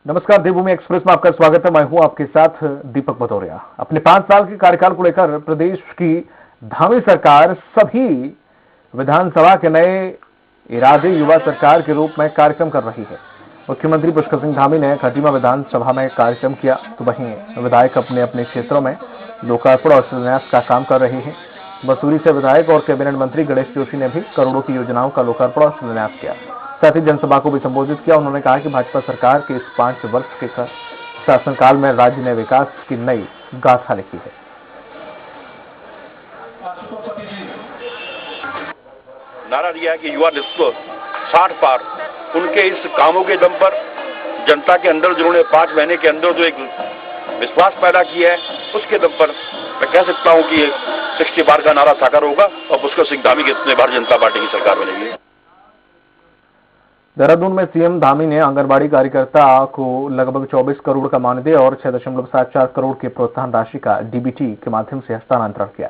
नमस्कार, देवभूमि एक्सप्रेस में आपका स्वागत है। मैं हूं आपके साथ दीपक भदौरिया। अपने 5 साल के कार्यकाल को लेकर प्रदेश की धामी सरकार सभी विधानसभा के नए इरादे युवा सरकार के रूप में कार्यक्रम कर रही है। मुख्यमंत्री पुष्कर सिंह धामी ने खटीमा विधानसभा में कार्यक्रम किया, तो वहीं विधायक अपने अपने क्षेत्रों में लोकार्पण और शिलान्यास का काम कर रहे हैं। मसूरी से विधायक और कैबिनेट मंत्री गणेश जोशी ने भी करोड़ों की योजनाओं का लोकार्पण और शिलान्यास किया। साथ ही जनसभा को भी संबोधित किया। उन्होंने कहा कि भाजपा सरकार के इस 5 वर्ष के शासनकाल में राज्य ने विकास की नई गाथा लिखी है। नारा दिया है कि युवा नेतृत्व 60 पार। उनके इस कामों के दम पर जनता के अंदर जिन्होंने 5 महीने के अंदर जो एक विश्वास पैदा किया है, उसके दम पर मैं कह सकता हूं कि 60 पार का नारा साकार होगा और पुष्कर सिंह धामी के इतने भारतीय जनता पार्टी की सरकार बनेगी। देहरादून में सीएम धामी ने आंगनबाड़ी कार्यकर्ता को लगभग 24 करोड़ का मानदेय और 6.74 करोड़ की प्रोत्साहन राशि का डीबीटी के माध्यम से हस्तांतरण किया।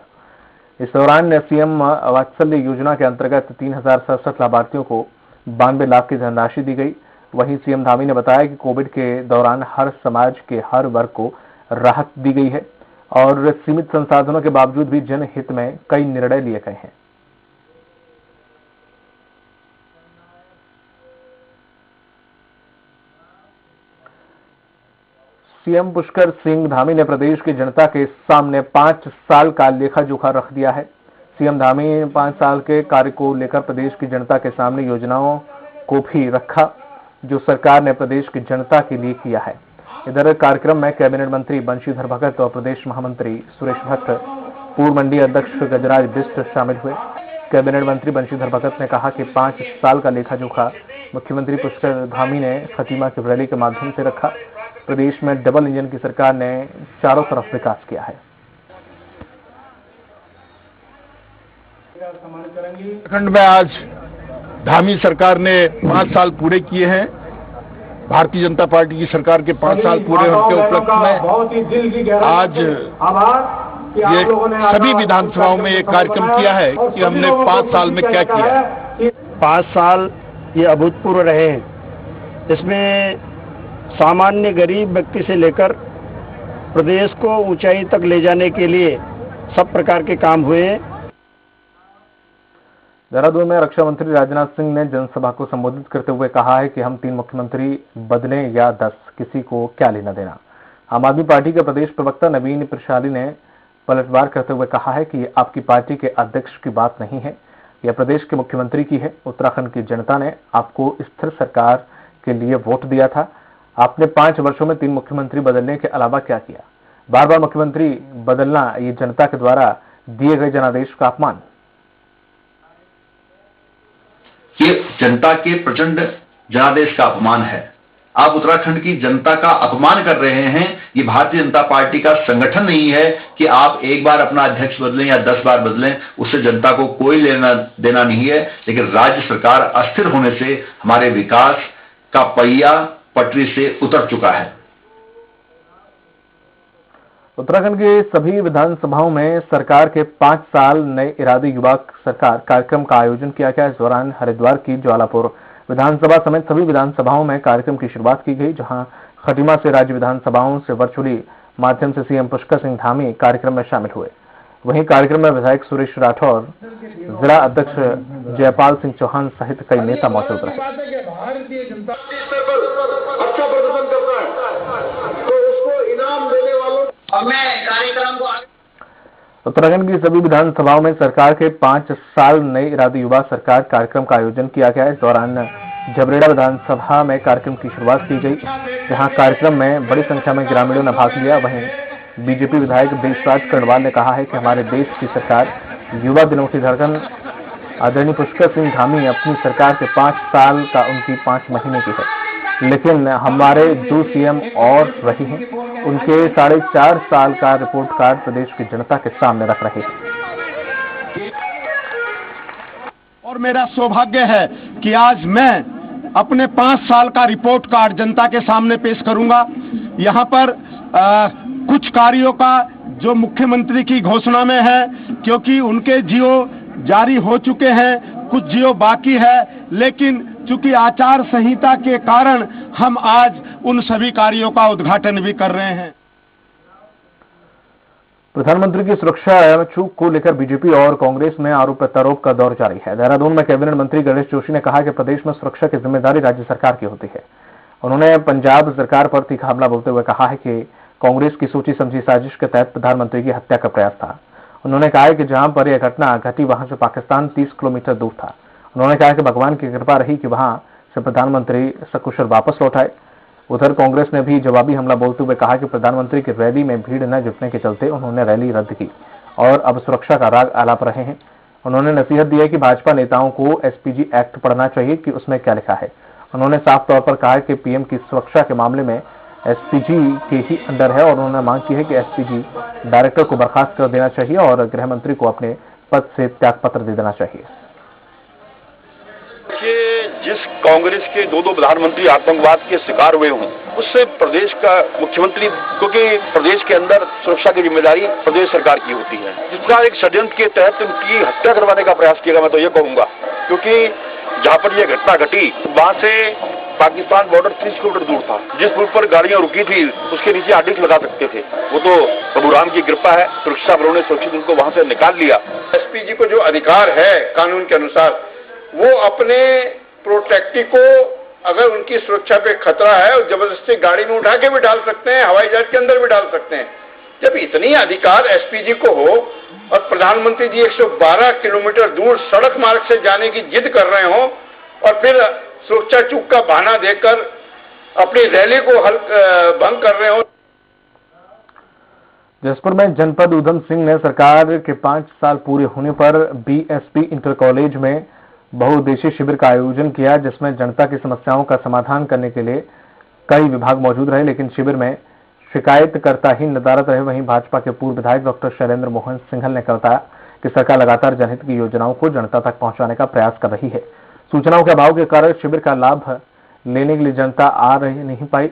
इस दौरान सीएम वात्सल्य योजना के अंतर्गत 3067 लाभार्थियों को 92 लाख की धनराशि दी गई। वहीं सीएम धामी ने बताया कि कोविड के दौरान हर समाज के हर वर्ग को राहत दी गई है और सीमित संसाधनों के बावजूद भी जनहित में कई निर्णय लिए गए हैं। सीएम पुष्कर सिंह धामी ने प्रदेश की जनता के सामने 5 साल का लेखा जोखा रख दिया है। सीएम धामी ने 5 साल के कार्य को लेकर प्रदेश की जनता के सामने योजनाओं को भी रखा जो सरकार ने प्रदेश की जनता के लिए किया है। इधर कार्यक्रम में कैबिनेट मंत्री बंशीधर भगत और प्रदेश महामंत्री सुरेश भट्ट, पूर्व मंडी अध्यक्ष गजराज बिष्ट शामिल हुए। कैबिनेट मंत्री बंशीधर भगत ने कहा कि 5 साल का लेखा जोखा मुख्यमंत्री पुष्कर धामी ने खटीमा की रैली के माध्यम से रखा। प्रदेश में डबल इंजन की सरकार ने चारों तरफ विकास किया है। उत्तराखंड में आज धामी सरकार ने 5 साल पूरे किए हैं। भारतीय जनता पार्टी की सरकार के 5 साल पूरे होने के उपलक्ष्य में आज ये सभी विधानसभाओं में एक कार्यक्रम किया है कि हमने 5 साल में क्या किया है। 5 साल ये अभूतपूर्व रहे हैं। इसमें सामान्य गरीब व्यक्ति से लेकर प्रदेश को ऊंचाई तक ले जाने के लिए सब प्रकार के काम हुए हैं। देहरादून में रक्षा मंत्री राजनाथ सिंह ने जनसभा को संबोधित करते हुए कहा है कि हम 3 मुख्यमंत्री बदलें या 10, किसी को क्या लेना देना। आम आदमी पार्टी के प्रदेश प्रवक्ता नवीन प्रशाली ने पलटवार करते हुए कहा है कि आपकी पार्टी के अध्यक्ष की बात नहीं है, यह प्रदेश के मुख्यमंत्री की है। उत्तराखंड की जनता ने आपको स्थिर सरकार के लिए वोट दिया था। आपने 5 वर्षों में 3 मुख्यमंत्री बदलने के अलावा क्या किया? बार बार मुख्यमंत्री बदलना ये जनता के द्वारा दिए गए जनादेश का अपमान। ये जनता के प्रचंड जनादेश का अपमान है। आप उत्तराखंड की जनता का अपमान कर रहे हैं। ये भारतीय जनता पार्टी का संगठन नहीं है कि आप एक बार अपना अध्यक्ष बदलें या 10 बार बदलें, उससे जनता को कोई लेना देना नहीं है। लेकिन राज्य सरकार अस्थिर होने से हमारे विकास का पहिया पटरी से उतर चुका है। उत्तराखंड के सभी विधानसभाओं में सरकार के 5 साल नए इरादे युवा सरकार कार्यक्रम का आयोजन किया गया। इस दौरान हरिद्वार की ज्वालापुर विधानसभा समेत सभी विधानसभाओं में कार्यक्रम की शुरुआत की गई, जहां खटीमा से राज्य विधानसभाओं से वर्चुअली माध्यम से सीएम पुष्कर सिंह धामी कार्यक्रम में शामिल हुए। वहीं कार्यक्रम में विधायक सुरेश राठौर, जिला अध्यक्ष जयपाल सिंह चौहान सहित कई नेता मौजूद रहे। भारतीय जनता अच्छा प्रदर्शन करता है तो उसको इनाम देने वालों कार्यक्रम को उत्तराखंड की सभी विधानसभाओं में सरकार के 5 साल नए इरादे युवा सरकार कार्यक्रम का आयोजन किया गया। इस दौरान झबरेड़ा विधानसभा में कार्यक्रम की शुरुआत की गई, जहां कार्यक्रम में बड़ी संख्या में ग्रामीणों ने भाग लिया। वहीं बीजेपी विधायक देशराज कर्णवाल ने कहा है कि हमारे देश की सरकार युवा दिनों की धड़कन आदरणीय पुष्कर सिंह धामी अपनी सरकार के 5 साल का उनकी 5 महीने की है, लेकिन हमारे 2 सीएम और रही हैं। उनके 4.5 साल का रिपोर्ट कार्ड प्रदेश की जनता के सामने रख रहे हैं। और मेरा सौभाग्य है कि आज मैं अपने 5 साल का रिपोर्ट कार्ड जनता के सामने पेश करूंगा। यहाँ पर कुछ कार्यों का जो मुख्यमंत्री की घोषणा में है, क्योंकि उनके जियो जारी हो चुके हैं, कुछ जियो बाकी है, लेकिन चूंकि आचार संहिता के कारण हम आज उन सभी कार्यों का उद्घाटन भी कर रहे हैं। प्रधानमंत्री की सुरक्षा चूक को लेकर बीजेपी और कांग्रेस में आरोप प्रत्यारोप का दौर जारी है। देहरादून में कैबिनेट मंत्री गणेश जोशी ने कहा कि प्रदेश में सुरक्षा की जिम्मेदारी राज्य सरकार की होती है। उन्होंने पंजाब सरकार पर तीखा हमला बोलते हुए कहा है कि कांग्रेस की सोची समझी साजिश के तहत प्रधानमंत्री की हत्या का प्रयास था। उन्होंने कहा कि जहां पर यह घटना घटी वहां से पाकिस्तान 30 किलोमीटर दूर था। उन्होंने कहा कि भगवान की कृपा रही कि वहां से प्रधानमंत्री सकुशल वापस लौट आए। उधर कांग्रेस ने भी जवाबी हमला बोलते हुए कहा कि प्रधानमंत्री की रैली में भीड़ न जुटने के चलते उन्होंने रैली रद्द की और अब सुरक्षा का राग आलाप रहे हैं। उन्होंने नसीहत दी है कि भाजपा नेताओं को एसपीजी एक्ट पढ़ना चाहिए कि उसमें क्या लिखा है। उन्होंने साफ तौर पर कहा कि पीएम की सुरक्षा के मामले में एसपीजी के ही अंडर है और उन्होंने मांग की है कि एसपीजी डायरेक्टर को बर्खास्त कर देना चाहिए और गृह मंत्री को अपने पद से त्यागपत्र दे देना चाहिए। कि जिस कांग्रेस के दो प्रधानमंत्री आतंकवाद के शिकार हुए हों, उससे प्रदेश का मुख्यमंत्री, क्योंकि प्रदेश के अंदर सुरक्षा की जिम्मेदारी प्रदेश सरकार की होती है, जिस प्रकार एक षड्यंत्र के तहत उनकी हत्या करवाने का प्रयास किया, मैं तो ये कहूंगा, क्योंकि जहां पर यह घटना घटी वहां से पाकिस्तान बॉर्डर 30 किलोमीटर दूर था। जिस पुल पर गाड़ियां रुकी थी उसके नीचे आर्टिक्स लगा सकते थे। वो तो प्रभु राम की कृपा है, सुरक्षा बलों ने सुरक्षित उनको वहां से निकाल लिया। एसपीजी को जो अधिकार है कानून के अनुसार, वो अपने प्रोटेक्टी को, अगर उनकी सुरक्षा पे खतरा है, जबरदस्ती गाड़ी में उठा के भी डाल सकते हैं, हवाई जहाज के अंदर भी डाल सकते हैं। जब इतनी अधिकार एसपीजी को हो और प्रधानमंत्री जी 112 किलोमीटर दूर सड़क मार्ग से जाने की जिद कर रहे हो और फिर सुरक्षा चूक का बहाना देकर अपनी रैली को भंग कर रहे हो। जसपुर में जनपद उधम सिंह ने सरकार के 5 साल पूरे होने पर बीएसपी इंटर कॉलेज में बहुउद्देशीय शिविर का आयोजन किया, जिसमें जनता की समस्याओं का समाधान करने के लिए कई विभाग मौजूद रहे, लेकिन शिविर में शिकायतकर्ता ही नदारद रहे। वहीं भाजपा के पूर्व विधायक डॉक्टर शैलेंद्र मोहन सिंघल ने बताया कि सरकार लगातार जनहित की योजनाओं को जनता तक पहुंचाने का प्रयास कर रही है। सूचनाओं के अभाव के कारण शिविर का लाभ लेने के लिए जनता आ रही नहीं पाई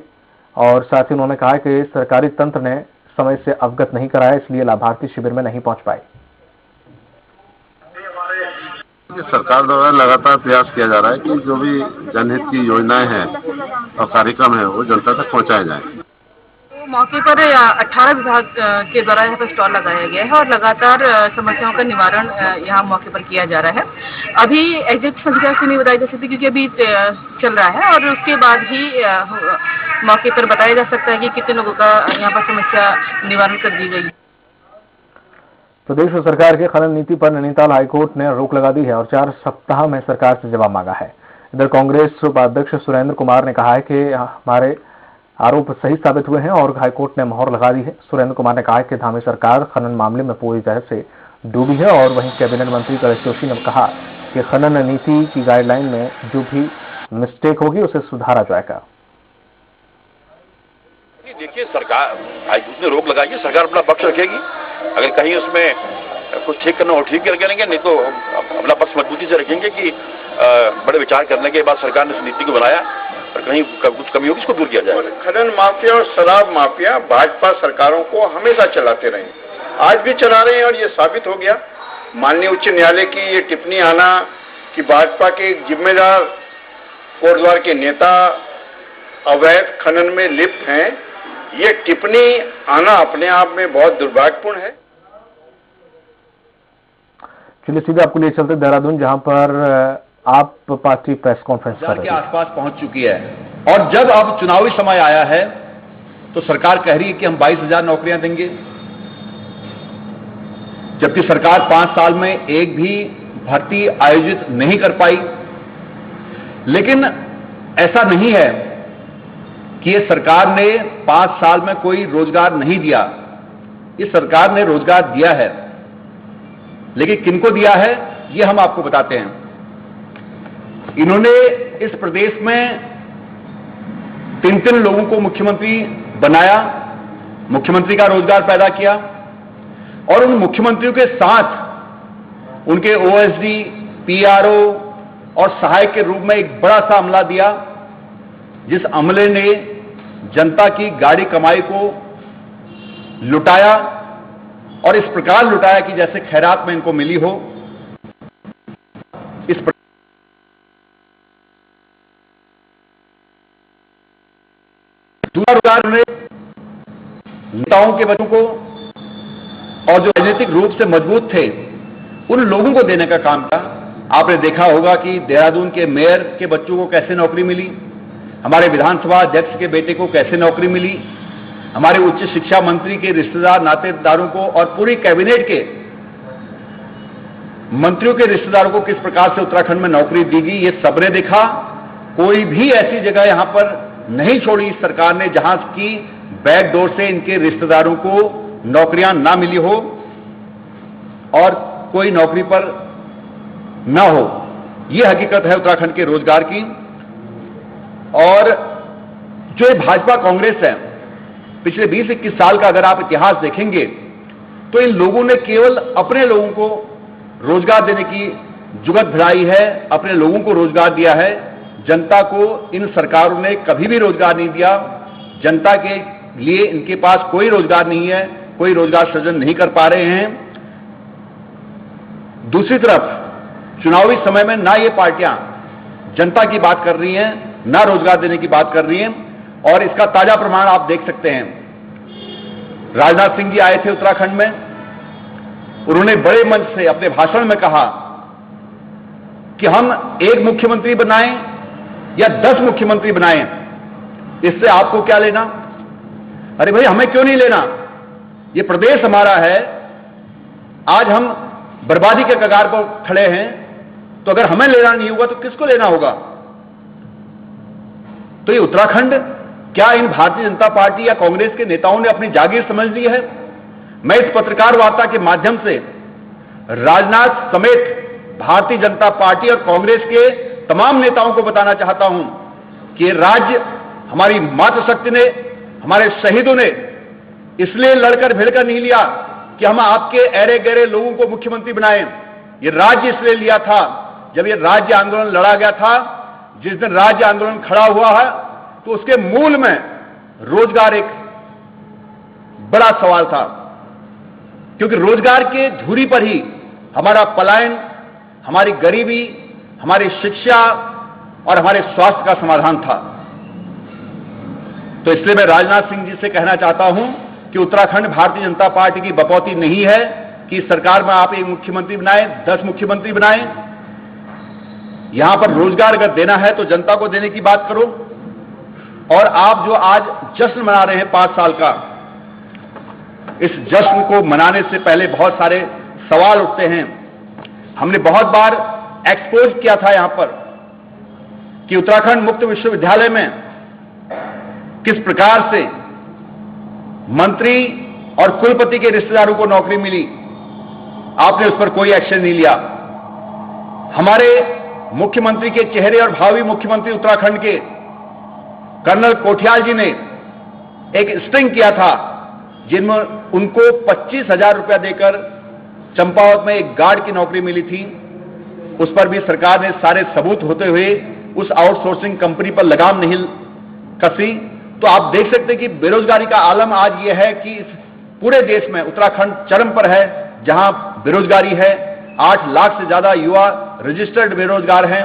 और साथ ही उन्होंने कहा कि सरकारी तंत्र ने समय से अवगत नहीं कराया, इसलिए लाभार्थी शिविर में नहीं पहुंच पाए। सरकार द्वारा लगातार प्रयास किया जा रहा है कि जो भी जनहित की योजनाएं हैं और कार्यक्रम है वो जनता तक पहुंचाए जाएं। मौके पर 18 विभाग के द्वारा यहाँ पर स्टॉल लगाया गया है और लगातार समस्याओं का निवारण यहाँ मौके पर किया जा रहा है। अभी एग्जैक्ट संख्या से नहीं बताई जा सकती क्योंकि अभी चल रहा है और उसके बाद ही मौके पर बताया जा सकता है कि कितने लोगों का यहाँ पर समस्या निवारण कर दी गई। प्रदेश सरकार के खनन नीति पर नैनीताल हाईकोर्ट ने रोक लगा दी है और 4 सप्ताह में सरकार से जवाब मांगा है। इधर कांग्रेस उपाध्यक्ष सुरेंद्र कुमार ने कहा है कि हमारे आरोप सही साबित हुए हैं और हाईकोर्ट ने मोहर लगा दी है। सुरेंद्र कुमार ने कहा कि धामी सरकार खनन मामले में पूरी तरह से डूबी है और वहीं कैबिनेट मंत्री गणेश जोशी ने कहा कि खनन नीति की गाइडलाइन में जो भी मिस्टेक होगी उसे सुधारा जाएगा। देखिए, सरकार उसने रोक लगाई है, सरकार अपना पक्ष रखेगी। अगर कहीं उसमें कुछ ठीक करना हो ठीक करेंगे, नहीं तो अपना पक्ष मजबूती से रखेंगे कि बड़े विचार करने के बाद सरकार ने इस नीति को बनाया और कहीं कुछ कमी होगी इसको दूर किया जाए। खनन माफिया और शराब माफिया भाजपा सरकारों को हमेशा चलाते रहे, आज भी चला रहे हैं और ये साबित हो गया। माननीय उच्च न्यायालय की ये टिप्पणी आना कि भाजपा के जिम्मेदार कोटद्वार के नेता अवैध खनन में लिप्त हैं, ये टिप्पणी आना अपने आप में बहुत दुर्भाग्यपूर्ण है। चलिए सीधे आपको लिए चलते देहरादून, जहां पर आप पार्टी प्रेस कॉन्फ्रेंस कर रही के आसपास पहुंच चुकी है और जब अब चुनावी समय आया है तो सरकार कह रही है कि हम 22,000 नौकरियां देंगे, जबकि सरकार 5 साल में एक भी भर्ती आयोजित नहीं कर पाई। लेकिन ऐसा नहीं है कि ये सरकार ने 5 साल में कोई रोजगार नहीं दिया। इस सरकार ने रोजगार दिया है, लेकिन किनको दिया है ये हम आपको बताते हैं। इन्होंने इस प्रदेश में 3 लोगों को मुख्यमंत्री बनाया, मुख्यमंत्री का रोजगार पैदा किया और उन मुख्यमंत्रियों के साथ उनके ओएसडी, पीआरओ और सहायक के रूप में एक बड़ा सा अमला दिया, जिस अमले ने जनता की गाड़ी कमाई को लुटाया और इस प्रकार लुटाया कि जैसे खैरात में इनको मिली हो। इस दूसरा रोजगार उन्हें नेताओं के बच्चों को और जो राजनीतिक रूप से मजबूत थे उन लोगों को देने का काम था। आपने देखा होगा कि देहरादून के मेयर के बच्चों को कैसे नौकरी मिली, हमारे विधानसभा अध्यक्ष के बेटे को कैसे नौकरी मिली, हमारे उच्च शिक्षा मंत्री के रिश्तेदार नातेदारों को और पूरी कैबिनेट के मंत्रियों के रिश्तेदारों को किस प्रकार से उत्तराखंड में नौकरी दी गई, ये सबने देखा। कोई भी ऐसी जगह यहां पर नहीं छोड़ी इस सरकार ने जहां की बैकडोर से इनके रिश्तेदारों को नौकरियां ना मिली हो और कोई नौकरी पर ना हो। यह हकीकत है उत्तराखंड के रोजगार की। और जो ये भाजपा कांग्रेस है, पिछले 20-21 साल का अगर आप इतिहास देखेंगे तो इन लोगों ने केवल अपने लोगों को रोजगार देने की जुगत भिड़ाई है, अपने लोगों को रोजगार दिया है। जनता को इन सरकारों ने कभी भी रोजगार नहीं दिया। जनता के लिए इनके पास कोई रोजगार नहीं है, कोई रोजगार सृजन नहीं कर पा रहे हैं। दूसरी तरफ चुनावी समय में ना ये पार्टियां जनता की बात कर रही हैं, ना रोजगार देने की बात कर रही हैं। और इसका ताजा प्रमाण आप देख सकते हैं। राजनाथ सिंह जी आए थे उत्तराखंड में, उन्होंने बड़े मंच से अपने भाषण में कहा कि हम एक मुख्यमंत्री बनाएं या 10 मुख्यमंत्री बनाएं, इससे आपको क्या लेना। अरे भाई, हमें क्यों नहीं लेना, ये प्रदेश हमारा है। आज हम बर्बादी के कगार पर खड़े हैं, तो अगर हमें लेना नहीं होगा तो किसको लेना होगा। तो ये उत्तराखंड क्या इन भारतीय जनता पार्टी या कांग्रेस के नेताओं ने अपनी जागीर समझ ली है। मैं इस पत्रकार वार्ता के माध्यम से राजनाथ समेत भारतीय जनता पार्टी और कांग्रेस के तमाम नेताओं को बताना चाहता हूं कि राज्य हमारी मातृशक्ति ने, हमारे शहीदों ने इसलिए लड़कर भिड़कर नहीं लिया कि हम आपके ऐरे गहरे लोगों को मुख्यमंत्री बनाएं। ये राज्य इसलिए लिया था जब ये राज्य आंदोलन लड़ा गया था। जिस दिन राज्य आंदोलन खड़ा हुआ है तो उसके मूल में रोजगार एक बड़ा सवाल था, क्योंकि रोजगार के धुरी पर ही हमारा पलायन, हमारी गरीबी, हमारी शिक्षा और हमारे स्वास्थ्य का समाधान था। तो इसलिए मैं राजनाथ सिंह जी से कहना चाहता हूं कि उत्तराखंड भारतीय जनता पार्टी की बपौती नहीं है कि सरकार में आप एक मुख्यमंत्री बनाएं, 10 मुख्यमंत्री बनाएं। यहां पर रोजगार अगर देना है तो जनता को देने की बात करो। और आप जो आज जश्न मना रहे हैं 5 साल का, इस जश्न को मनाने से पहले बहुत सारे सवाल उठते हैं। हमने बहुत बार एक्सपोज किया था यहां पर कि उत्तराखंड मुक्त विश्वविद्यालय में किस प्रकार से मंत्री और कुलपति के रिश्तेदारों को नौकरी मिली। आपने उस पर कोई एक्शन नहीं लिया। हमारे मुख्यमंत्री के चेहरे और भावी मुख्यमंत्री उत्तराखंड के कर्नल कोठियाल जी ने एक स्टिंग किया था, जिनमें उनको 25,000 रुपया देकर चंपावत में एक गार्ड की नौकरी मिली थी। उस पर भी सरकार ने सारे सबूत होते हुए उस आउटसोर्सिंग कंपनी पर लगाम नहीं कसी। तो आप देख सकते हैं कि बेरोजगारी का आलम आज यह है कि पूरे देश में उत्तराखंड चरम पर है, जहां बेरोजगारी है। 8 लाख से ज्यादा युवा रजिस्टर्ड बेरोजगार हैं।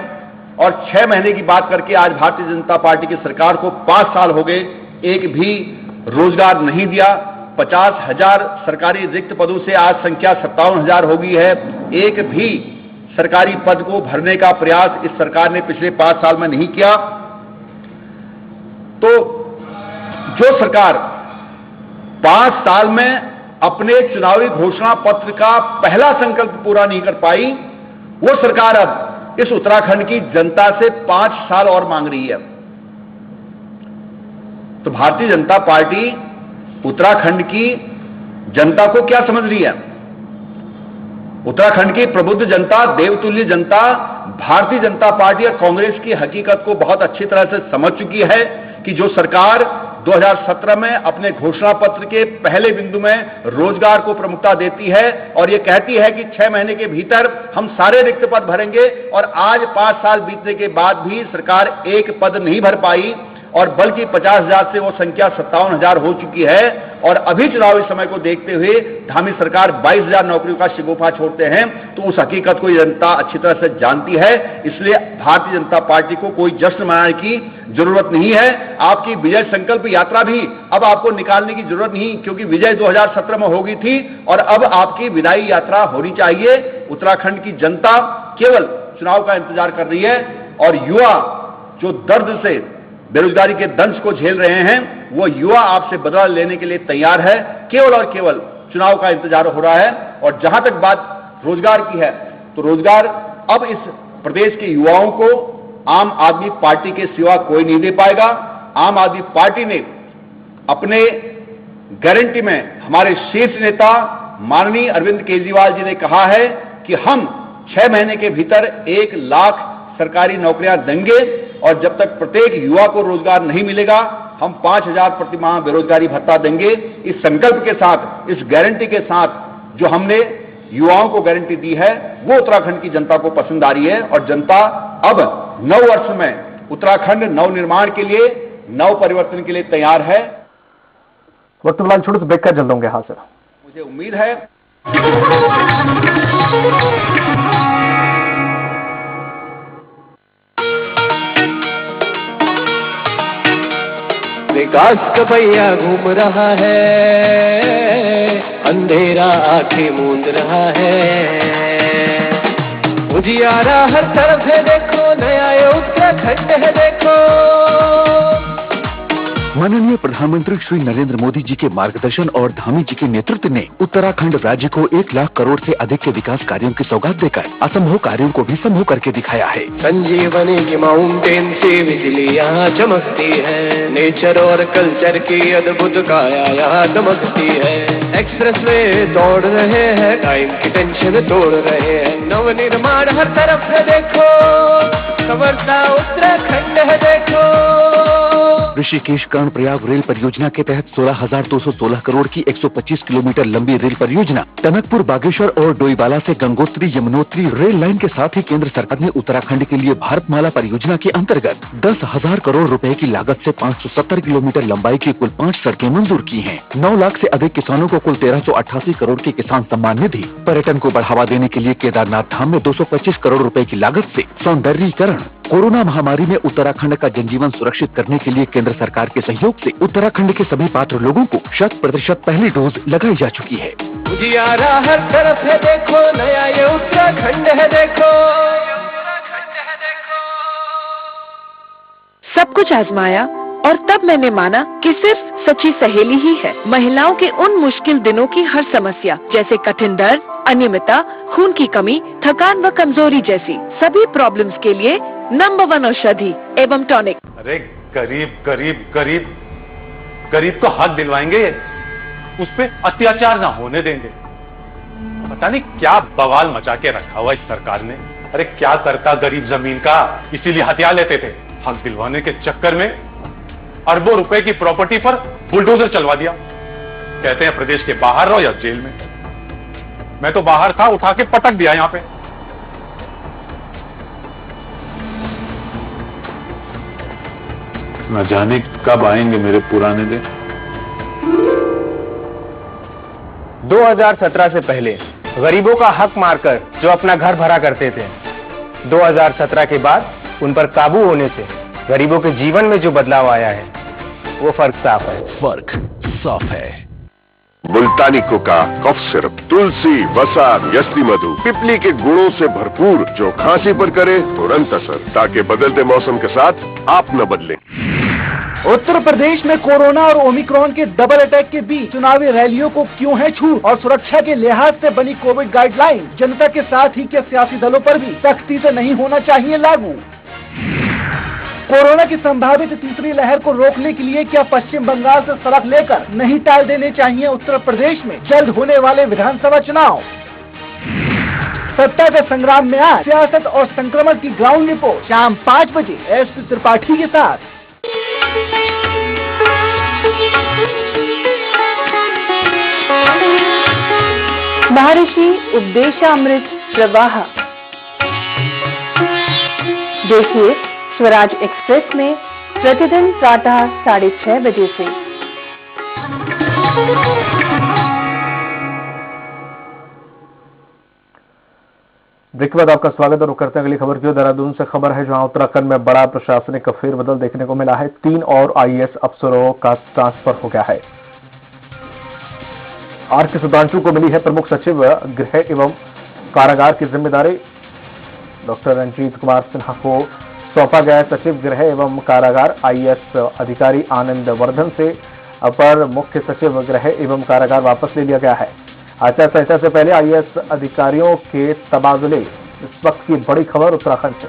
और 6 महीने की बात करके आज भारतीय जनता पार्टी की सरकार को 5 साल हो गए, एक भी रोजगार नहीं दिया। 50,000 सरकारी रिक्त पदों से आज संख्या 57,000 हो गई है। एक भी सरकारी पद को भरने का प्रयास इस सरकार ने पिछले 5 साल में नहीं किया। तो जो सरकार 5 साल में अपने चुनावी घोषणा पत्र का पहला संकल्प पूरा नहीं कर पाई, वो सरकार अब इस उत्तराखंड की जनता से 5 साल और मांग रही है। तो भारतीय जनता पार्टी उत्तराखंड की जनता को क्या समझ रही है। उत्तराखंड की प्रबुद्ध जनता, देवतुल्य जनता भारतीय जनता पार्टी और कांग्रेस की हकीकत को बहुत अच्छी तरह से समझ चुकी है कि जो सरकार 2017 में अपने घोषणा पत्र के पहले बिंदु में रोजगार को प्रमुखता देती है और यह कहती है कि 6 महीने के भीतर हम सारे रिक्त पद भरेंगे, और आज 5 साल बीतने के बाद भी सरकार एक पद नहीं भर पाई। और बल्कि 50,000 से वो संख्या 57,000 हो चुकी है। और अभी चुनावी समय को देखते हुए धामी सरकार 22,000 नौकरियों का शगुफा छोड़ते हैं, तो उस हकीकत को जनता अच्छी तरह से जानती है। इसलिए भारतीय जनता पार्टी को कोई जश्न मनाने की जरूरत नहीं है। आपकी विजय संकल्प यात्रा भी अब आपको निकालने की जरूरत नहीं, क्योंकि विजय 2017 में हो गई थी और अब आपकी विदाई यात्रा होनी चाहिए। उत्तराखंड की जनता केवल चुनाव का इंतजार कर रही है और युवा जो दर्द से बेरोजगारी के दंश को झेल रहे हैं, वो युवा आपसे बदला लेने के लिए तैयार है। केवल और केवल चुनाव का इंतजार हो रहा है। और जहां तक बात रोजगार की है, तो रोजगार अब इस प्रदेश के युवाओं को आम आदमी पार्टी के सिवा कोई नहीं दे पाएगा। आम आदमी पार्टी ने अपने गारंटी में हमारे शीर्ष नेता माननीय अरविंद केजरीवाल जी ने कहा है कि हम 6 महीने के भीतर 1 लाख सरकारी नौकरियां देंगे और जब तक प्रत्येक युवा को रोजगार नहीं मिलेगा, हम 5,000 प्रति माह बेरोजगारी भत्ता देंगे। इस संकल्प के साथ, इस गारंटी के साथ जो हमने युवाओं को गारंटी दी है, वो उत्तराखंड की जनता को पसंद आ रही है। और जनता अब 9 वर्ष में उत्तराखंड नव निर्माण के लिए, नव परिवर्तन के लिए तैयार है। वक्त फिलहाल छोटे से ब्रेक कर जल्द होंगे हाजिर। मुझे उम्मीद है विकास का पहिया घूम रहा है, अंधेरा आंखें मूंद रहा है, उजियारा हर तरफ है देखो, नया ये उत्तराखंड है देखो। माननीय प्रधानमंत्री श्री नरेंद्र मोदी जी के मार्गदर्शन और धामी जी के नेतृत्व ने उत्तराखंड राज्य को 1 लाख करोड़ से अधिक के विकास कार्यों की सौगात देकर असंभव कार्यों को भी संभव करके दिखाया है। संजीवनी की माउंटेन से बिजली यहाँ चमकती है, नेचर और कल्चर की अद्भुत काया यहाँ दमकती है। एक्सप्रेस वे दौड़ रहे हैं, टाइम की टेंशन तोड़ रहे हैं, नव निर्माण हर तरफ है देखो, संवरता उत्तराखंड है देखो। ऋषिकेश कर्णप्रयाग रेल परियोजना के तहत 16,216 करोड़ की 125 किलोमीटर लंबी रेल परियोजना टनकपुर बागेश्वर और डोईवाला से गंगोत्री यमुनोत्री रेल लाइन के साथ ही केंद्र सरकार ने उत्तराखंड के लिए भारतमाला परियोजना के अंतर्गत 10,000 करोड़ रुपए की लागत से 570 किलोमीटर लंबाई की कुल 5 सड़कें मंजूर की हैं। 9 लाख से अधिक किसानों को कुल 1388 करोड़ की किसान सम्मान निधि, पर्यटन को बढ़ावा देने के लिए केदारनाथ धाम में 225 करोड़ रुपए की लागत से सौंदर्यीकरण, कोरोना महामारी में उत्तराखंड का जनजीवन सुरक्षित करने के लिए केंद्र सरकार के सहयोग से उत्तराखंड के सभी पात्र लोगों को 100% पहली डोज लगाई जा चुकी है। उजियारा हर तरफ है देखो, नया ये उत्तराखंड है देखो। सब कुछ आजमाया और तब मैंने माना कि सिर्फ सच्ची सहेली ही है महिलाओं के उन मुश्किल दिनों की हर समस्या, जैसे कठिन दर्द, अनियमितता, खून की कमी, थकान व कमजोरी जैसी सभी प्रॉब्लम्स के लिए नंबर 1 औषधि एवं टॉनिक। अरे गरीब गरीब गरीब गरीब को हक दिलवाएंगे, उस पे अत्याचार ना होने देंगे। पता नहीं क्या बवाल मचा के रखा हुआ इस सरकार ने। अरे क्या करता गरीब जमीन का, इसीलिए हथियार लेते थे। हक दिलवाने के चक्कर में अरबों रुपए की प्रॉपर्टी पर बुलडोजर चलवा दिया। कहते हैं प्रदेश के बाहर रहो या जेल में। मैं तो बाहर था, उठा के पटक दिया यहां पे। न जाने कब आएंगे मेरे पुराने दिन। 2017 से पहले गरीबों का हक मारकर जो अपना घर भरा करते थे, 2017 के बाद उन पर काबू होने से गरीबों के जीवन में जो बदलाव आया है, वो फर्क साफ है। फर्क साफ है। मुल्तानी कोका, कफ सिरप, तुलसी, वसा, यस्ती मधु, पिपली के गुणों से भरपूर, जो खांसी पर करे तुरंत असर, ताकि बदलते मौसम के साथ आप न बदलें। उत्तर प्रदेश में कोरोना और ओमिक्रॉन के डबल अटैक के बीच चुनावी रैलियों को क्यों है छूट, और सुरक्षा के लिहाज से बनी कोविड गाइडलाइन जनता के साथ ही के सियासी दलों पर भी सख्ती से नहीं होना चाहिए लागू। कोरोना की संभावित तीसरी लहर को रोकने के लिए क्या पश्चिम बंगाल से सबक लेकर नहीं टाल देने चाहिए उत्तर प्रदेश में जल्द होने वाले विधानसभा चुनाव। सत्ता के संग्राम में आज सियासत और संक्रमण की ग्राउंड रिपोर्ट शाम 5 बजे एसपी त्रिपाठी के साथ। महर्षि उपदेशामृत प्रवाह। देखिए स्वराज एक्सप्रेस में प्रतिदिन प्रातः 6:30 बजे से। ब्रेक के बाद आपका स्वागत और करते हैं अगली खबर की। देहरादून से खबर है जहां उत्तराखंड में बड़ा प्रशासनिक फेरबदल देखने को मिला है। 3 और आईएएस अफसरों का ट्रांसफर हो गया है। आर.के. सुधांशु को मिली है प्रमुख सचिव गृह एवं कारागार की जिम्मेदारी। डॉक्टर रंजीत कुमार सिन्हा को सौंपा गया सचिव गृह एवं कारागार। आईएएस अधिकारी आनंद वर्धन से अपर मुख्य सचिव गृह एवं कारागार वापस ले लिया गया है। आचार संहिता से पहले आईएएस अधिकारियों के तबादले, इस वक्त की बड़ी खबर उत्तराखंड से।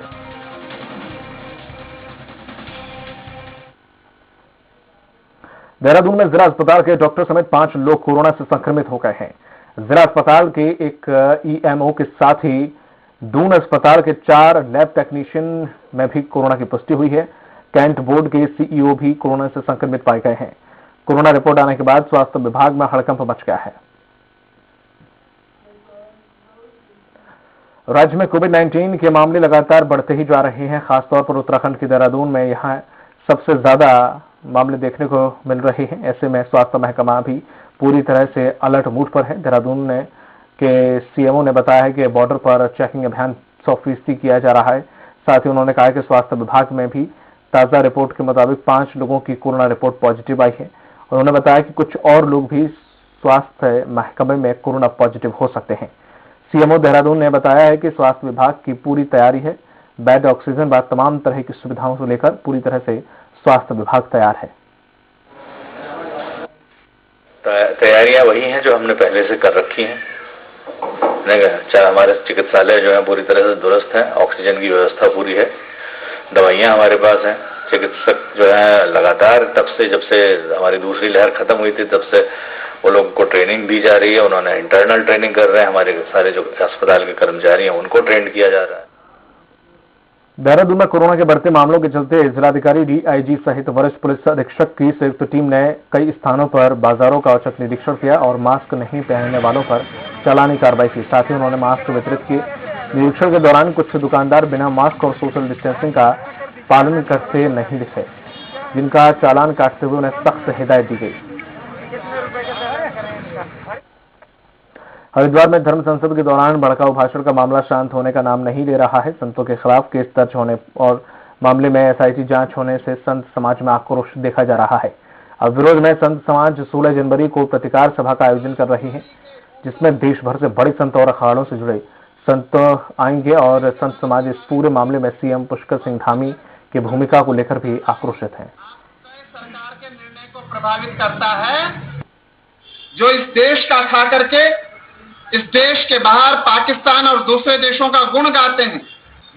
देहरादून में जिला अस्पताल के डॉक्टर समेत 5 लोग कोरोना से संक्रमित हो गए हैं। जिला अस्पताल के एक ईएमओ के साथ ही दून अस्पताल के 4 लैब टेक्नीशियन में भी कोरोना की पुष्टि हुई है। कैंट बोर्ड के सीईओ भी कोरोना से संक्रमित पाए गए हैं। कोरोना रिपोर्ट आने के बाद स्वास्थ्य विभाग में हड़कंप मच गया है। राज्य में कोविड-19 के मामले लगातार बढ़ते ही जा रहे हैं। खासतौर पर उत्तराखंड के देहरादून में यहां सबसे ज्यादा मामले देखने को मिल रहे हैं। ऐसे में स्वास्थ्य महकमा भी पूरी तरह से अलर्ट मूड पर है। देहरादून के सीएमओ ने बताया है कि बॉर्डर पर चेकिंग अभियान 100% किया जा रहा है। साथ ही उन्होंने कहा कि स्वास्थ्य विभाग में भी ताजा रिपोर्ट के मुताबिक 5 लोगों की कोरोना रिपोर्ट पॉजिटिव आई है। उन्होंने बताया कि कुछ और लोग भी स्वास्थ्य महकमे में कोरोना पॉजिटिव हो सकते हैं। सीएमओ देहरादून ने बताया है कि स्वास्थ्य विभाग की पूरी तैयारी है। बेड, ऑक्सीजन व तमाम तरह की सुविधाओं को लेकर पूरी तरह से स्वास्थ्य विभाग तैयार है। तैयारियां वही हैं जो हमने पहले से कर रखी हैं। हमारे चिकित्सालय जो है पूरी तरह से दुरुस्त है। ऑक्सीजन की व्यवस्था पूरी है। दवाइयां हमारे पास हैं। चिकित्सक जो है लगातार तब से जब से हमारी दूसरी लहर खत्म हुई थी तब से वो लोगों को ट्रेनिंग दी जा रही है। उन्होंने इंटरनल ट्रेनिंग कर रहे हैं। हमारे सारे जो अस्पताल के कर्मचारी हैं उनको ट्रेन किया जा रहा है। देहरादून में कोरोना के बढ़ते मामलों के चलते जिलाधिकारी, डीआईजी सहित वरिष्ठ पुलिस अधीक्षक की संयुक्त टीम ने कई स्थानों पर बाजारों का औचक निरीक्षण किया और मास्क नहीं पहनने वालों पर चालानी कार्रवाई की। साथ ही उन्होंने मास्क वितरित किए। निरीक्षण के दौरान कुछ दुकानदार बिना मास्क और सोशल डिस्टेंसिंग का पालन करते नहीं दिखे, जिनका चालान काटते हुए उन्हें सख्त हिदायत दी गई। हरिद्वार में धर्म संसद के दौरान भड़काऊ भाषण का मामला शांत होने का नाम नहीं ले रहा है। संतों के खिलाफ केस दर्ज होने और मामले में एसआईटी जांच होने से संत समाज में आक्रोश देखा जा रहा है। अब विरोध में संत समाज 16 जनवरी को प्रतिकार सभा का आयोजन कर रही है, जिसमें देश भर से बड़ी संत और अखाड़ों से जुड़े संत आएंगे और संत समाज इस पूरे मामले में सीएम पुष्कर सिंह धामी की भूमिका को लेकर भी आक्रोशित है। सरकार के निर्णय को प्रभावित करता है, जो इस देश का खा करके इस देश के बाहर पाकिस्तान और दूसरे देशों का गुण गाते हैं,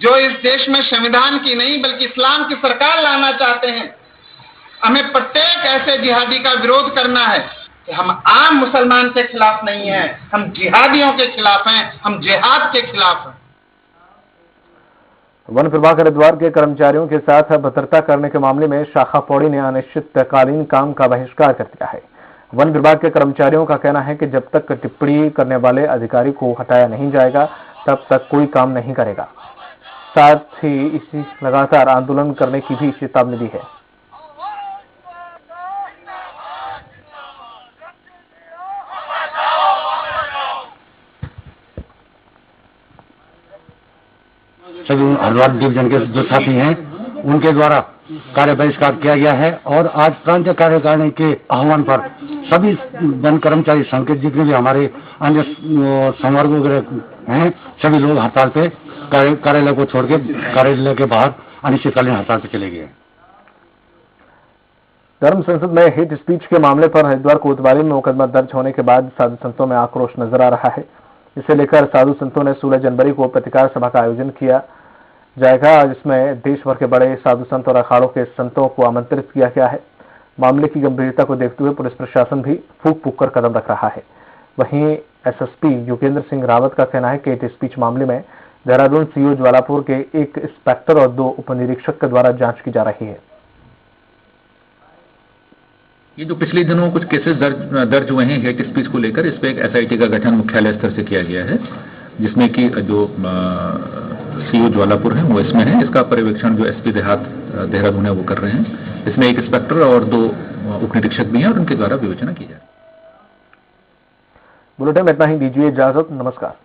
जो इस देश में संविधान की नहीं बल्कि इस्लाम की सरकार लाना चाहते हैं। हमें प्रत्येक ऐसे जिहादी का विरोध करना है कि हम आम मुसलमान के खिलाफ नहीं हैं, हम जिहादियों के खिलाफ हैं, हम जिहाद के खिलाफ हैं। वन विभाग हरिद्वार के कर्मचारियों के साथ भद्रता करने के मामले में शाखा पौड़ी ने अनिश्चितकालीन काम का बहिष्कार कर दिया है। वन विभाग के कर्मचारियों का कहना है कि जब तक टिप्पणी करने वाले अधिकारी को हटाया नहीं जाएगा तब तक कोई काम नहीं करेगा। साथ ही इसी लगातार आंदोलन करने की भी चेतावनी दी है। सभी हरिद्वार डिवीजन के जो साथी हैं उनके द्वारा कार्य बहिष्कार किया गया है और आज प्रांतीय कार्यकारिणी के आह्वान पर सभी वन कर्मचारी संघ के जितने भी हमारे अन्य संवर्ग वगैरह हैं सभी लोग हड़ताल पे कार्यालय को छोड़ के कार्यालय के बाहर अनिश्चितकालीन हड़ताल पे चले गए। धर्म संसद में हेट स्पीच के मामले पर हरिद्वार कोतवाली में मुकदमा दर्ज होने के बाद साधु संतों में आक्रोश नजर आ रहा है। इसे लेकर साधु संतों ने 16 जनवरी को प्रतिकार सभा का आयोजन किया जाएगा, जिसमें देश भर के बड़े साधु संत और अखाड़ों के संतों को आमंत्रित किया गया है। मामले की गंभीरता को देखते हुए पुलिस प्रशासन भी फूंक कर कदम रख रहा है। वहीं एसएसपी योगेंद्र सिंह रावत का कहना है कि हेट स्पीच मामले में देहरादून सीओ ज्वालापुर के एक इंस्पेक्टर और 2 उपनिरीक्षक के द्वारा जांच की जा रही है। ये जो पिछले दिनों कुछ केसेस दर्ज हुए हैं हेट स्पीच को लेकर, इस पे एक एसआईटी का गठन मुख्यालय स्तर से किया गया है, जिसमें कि जो सीओ ज्वालापुर है वो इसमें है। इसका पर्यवेक्षण जो एसपी देहात देहरादून है वो कर रहे हैं। इसमें एक इंस्पेक्टर और 2 उप निरीक्षक भी हैं और उनके द्वारा विवेचना की जाए। बुलेटिन में इतना ही, दीजिए इजाजत, नमस्कार।